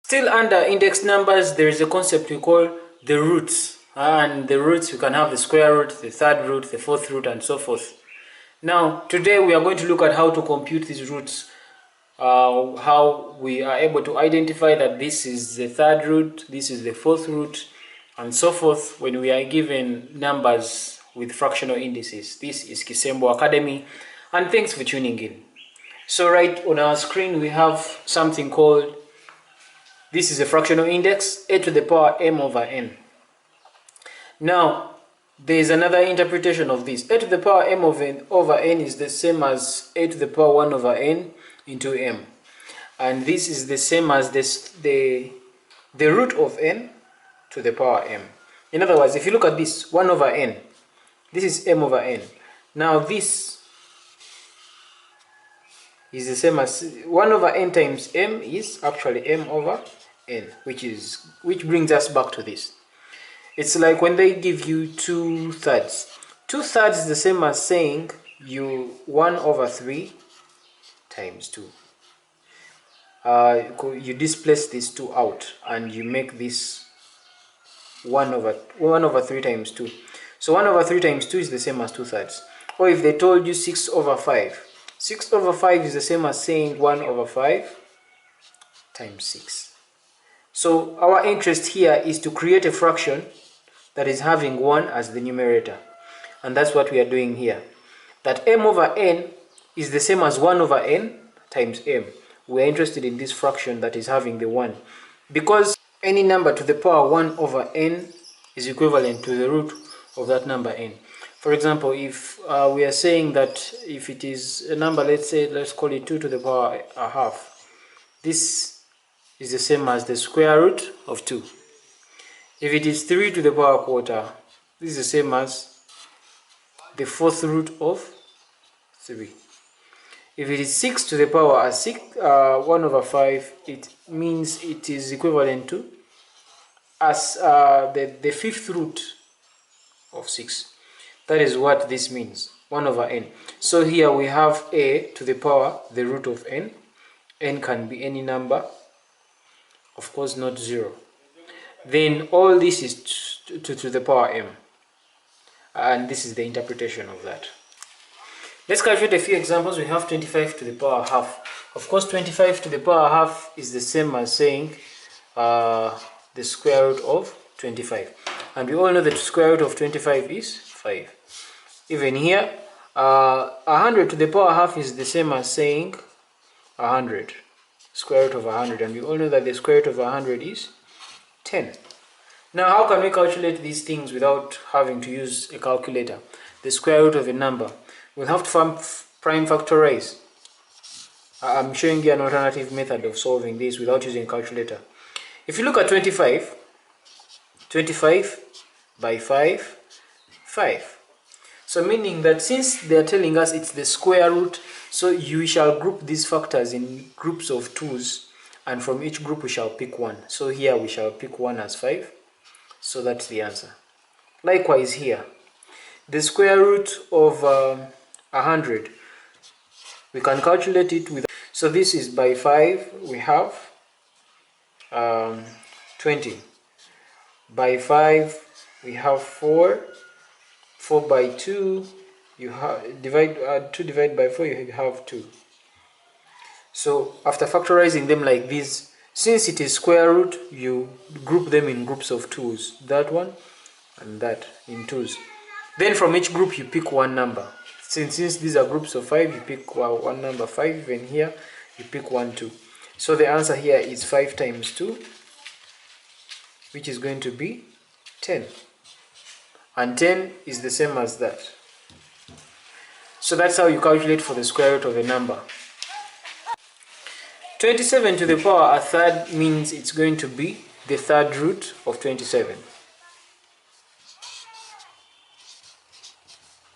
Still under index numbers, there is a concept we call the roots. And the roots, you can have the square root, the third root, the fourth root, and so forth. Now, today we are going to look at how to compute these roots. How we are able to identify that this is the third root, this is the fourth root, and so forth when we are given numbers with fractional indices. This is Kisembo Academy, and thanks for tuning in. So right on our screen we have something called, this is a fractional index, a to the power m over n. Now, there is another interpretation of this. A to the power m over n is the same as a to the power 1 over n into m. And this is the same as the root of n to the power m. In other words, if you look at this, 1 over n, this is m over n. Now this is the same as 1 over n times m is actually m over n, which brings us back to this. It's like when they give you 2/3. 2/3 is the same as saying you 1 over 3 times 2. You displace this 2 out and you make this 1 over 3 times 2. So 1 over 3 times 2 is the same as 2/3. Or if they told you 6 over 5, 6 over 5 is the same as saying 1 over 5 times 6. So our interest here is to create a fraction that is having 1 as the numerator. And that's what we are doing here. That m over n is the same as 1 over n times m. We are interested in this fraction that is having the 1. Because any number to the power 1 over n is equivalent to the root of that number n. For example, if we are saying that if it is a number, let's call it 2 to the power a half. This is the same as the square root of 2. If it is 3 to the power quarter, this is the same as the fourth root of 3. If it is 6 to the power 1 over 5, it means it is equivalent to as the fifth root of 6. That is what this means, 1 over n. So here we have a to the power the root of n. N can be any number, of course not 0. Then all this is to the power m. And this is the interpretation of that. Let's calculate a few examples. We have 25 to the power half. Of course, 25 to the power half is the same as saying the square root of 25. And we all know that the square root of 25 is 5. Even here, 100 to the power half is the same as saying 100. Square root of 100. And we all know that the square root of 100 is 10. Now, how can we calculate these things without having to use a calculator? The square root of a number. We'll have to prime factorize. I'm showing you an alternative method of solving this without using a calculator. If you look at 25 by 5, 5. So meaning that since they are telling us it's the square root, so you shall group these factors in groups of 2's, and from each group we shall pick 1. So here we shall pick 1 as 5. So that's the answer. Likewise here, the square root of 100, we can calculate it with, so this is by 5, we have 20. By 5 we have 4. 4 by 2, you have 2 divided by 4, you have 2. So after factorizing them like this, since it is square root, you group them in groups of 2's. That one and that in 2's. Then from each group you pick one number. Since these are groups of 5, you pick one number 5. Even here you pick 1, 2. So the answer here is 5 times 2, which is going to be 10. And 10 is the same as that. So that's how you calculate for the square root of a number. 27 to the power a third means it's going to be the third root of 27.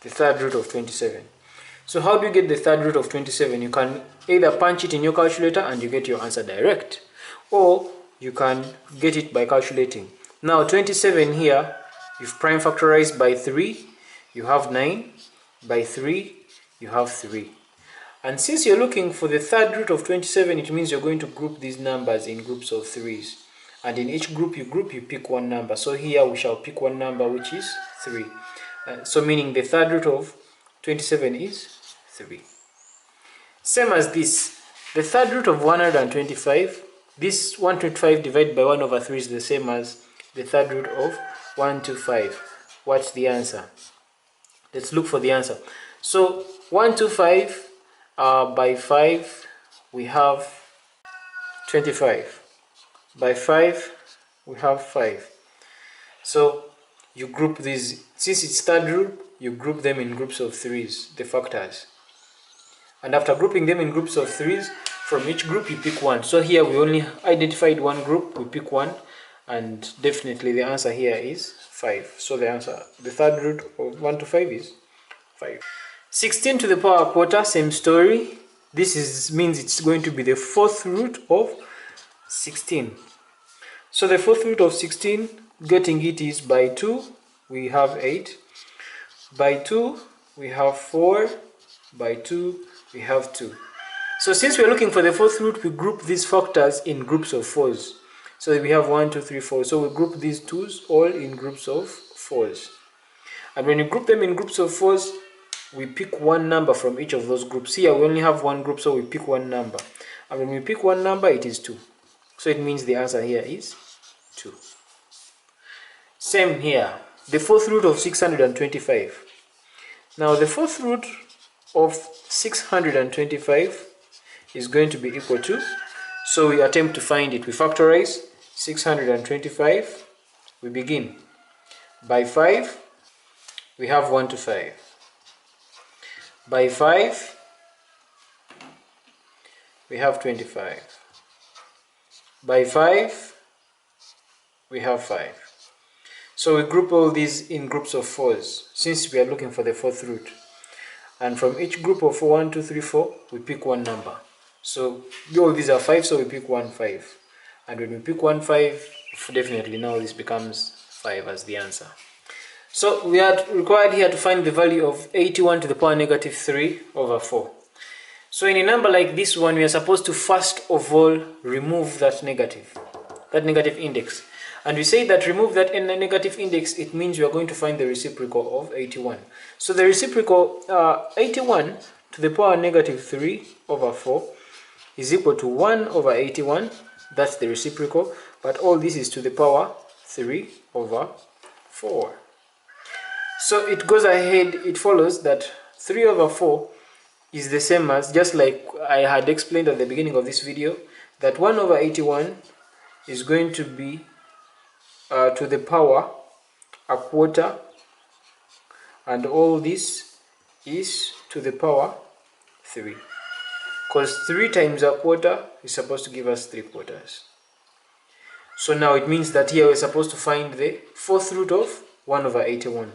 The third root of 27. So how do you get the third root of 27? You can either punch it in your calculator and you get your answer direct, or you can get it by calculating. Now 27 here, you've prime factorized by 3, you have 9. By 3, you have 3. And since you're looking for the third root of 27, it means you're going to group these numbers in groups of 3s. And in each group, you pick one number. So here we shall pick one number, which is 3. So meaning the third root of 27 is 3. Same as this. The third root of 125, this 125 divided by 1 over 3 is the same as the third root of 125. What's the answer? Let's look for the answer. So 125 by 5, we have 25. By 5, we have 5. So you group these, since it's third root, you group them in groups of 3s, the factors. And after grouping them in groups of 3s, from each group you pick one. So here we only identified one group, we pick one, and definitely the answer here is 5. So the answer, the third root of 1 to 5 is 5. 16 to the power quarter, same story. This means it's going to be the fourth root of 16. So the fourth root of 16, getting it is by 2, we have 8. By 2, we have 4. By 2, we have 2. So since we're looking for the fourth root, we group these factors in groups of 4s. So we have 1, 2, 3, 4. So we group these 2s all in groups of 4s. And when you group them in groups of 4s, we pick one number from each of those groups. Here we only have one group, so we pick one number. And when we pick one number, it is 2. So it means the answer here is 2. Same here. The fourth root of 625. Now the fourth root of 625 is going to be equal to, so we attempt to find it. We factorize 625. We begin by 5. We have 1 to 5. By 5, we have 25. By 5, we have 5. So we group all these in groups of 4s, since we are looking for the fourth root. And from each group of 1, 2, 3, 4, we pick one number. So all these are 5, so we pick 1, 5. And when we pick 1, 5, definitely now this becomes 5 as the answer. So we are required here to find the value of 81 to the power negative 3 over 4. So in a number like this one, we are supposed to first of all remove that negative index. And we say that remove that negative index, it means we are going to find the reciprocal of 81. So the reciprocal 81 to the power negative 3 over 4 is equal to 1 over 81. That's the reciprocal. But all this is to the power 3 over 4. So it goes ahead, it follows that 3 over 4 is the same as, just like I had explained at the beginning of this video, that 1 over 81 is going to be to the power a quarter, and all this is to the power 3. Because 3 times a quarter is supposed to give us 3 quarters. So now it means that here we're supposed to find the fourth root of 1 over 81.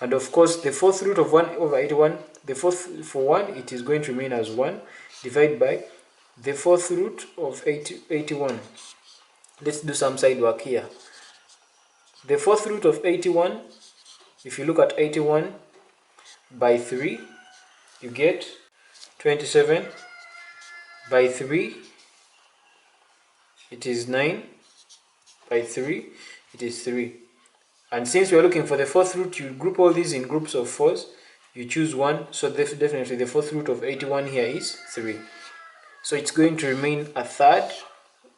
And of course, the fourth root of 1 over 81, the fourth for 1, it is going to remain as 1, divided by the fourth root of 81. Let's do some side work here. The fourth root of 81, if you look at 81 by 3, you get 27. By 3, it is 9. By 3, it is 3. And since we are looking for the fourth root, you group all these in groups of 4s. You choose 1, so definitely the fourth root of 81 here is 3. So it's going to remain a third.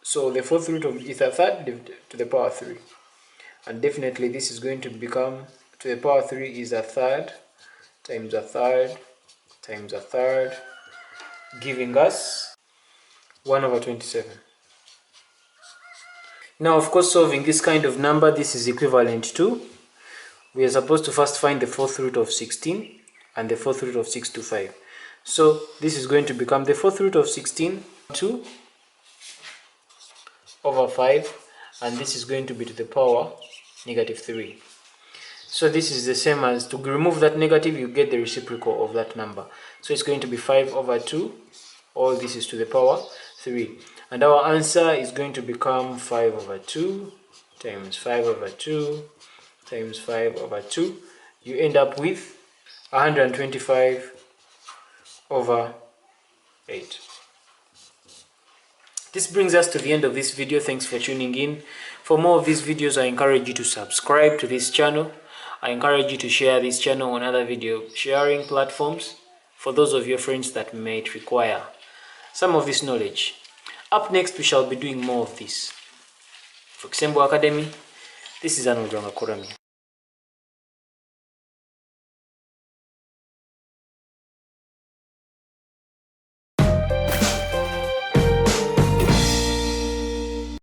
So the fourth root of is a third to the power 3. And definitely this is going to become, to the power 3 is a third times a third times a third, giving us 1 over 27. Now, of course, solving this kind of number, this is equivalent to, we are supposed to first find the fourth root of 16 and the fourth root of 625. So this is going to become the fourth root of 16, 2 over 5, and this is going to be to the power negative 3. So this is the same as, to remove that negative, you get the reciprocal of that number. So it's going to be 5 over 2, all this is to the power 3. And our answer is going to become 5 over 2 times 5 over 2 times 5 over 2. You end up with 125 over 8. This brings us to the end of this video. Thanks for tuning in. For more of these videos, I encourage you to subscribe to this channel. I encourage you to share this channel on other video sharing platforms for those of your friends that might require some of this knowledge. Up next, we shall be doing more of this. For Kisembo Academy, this is Arnold Rwangakurami.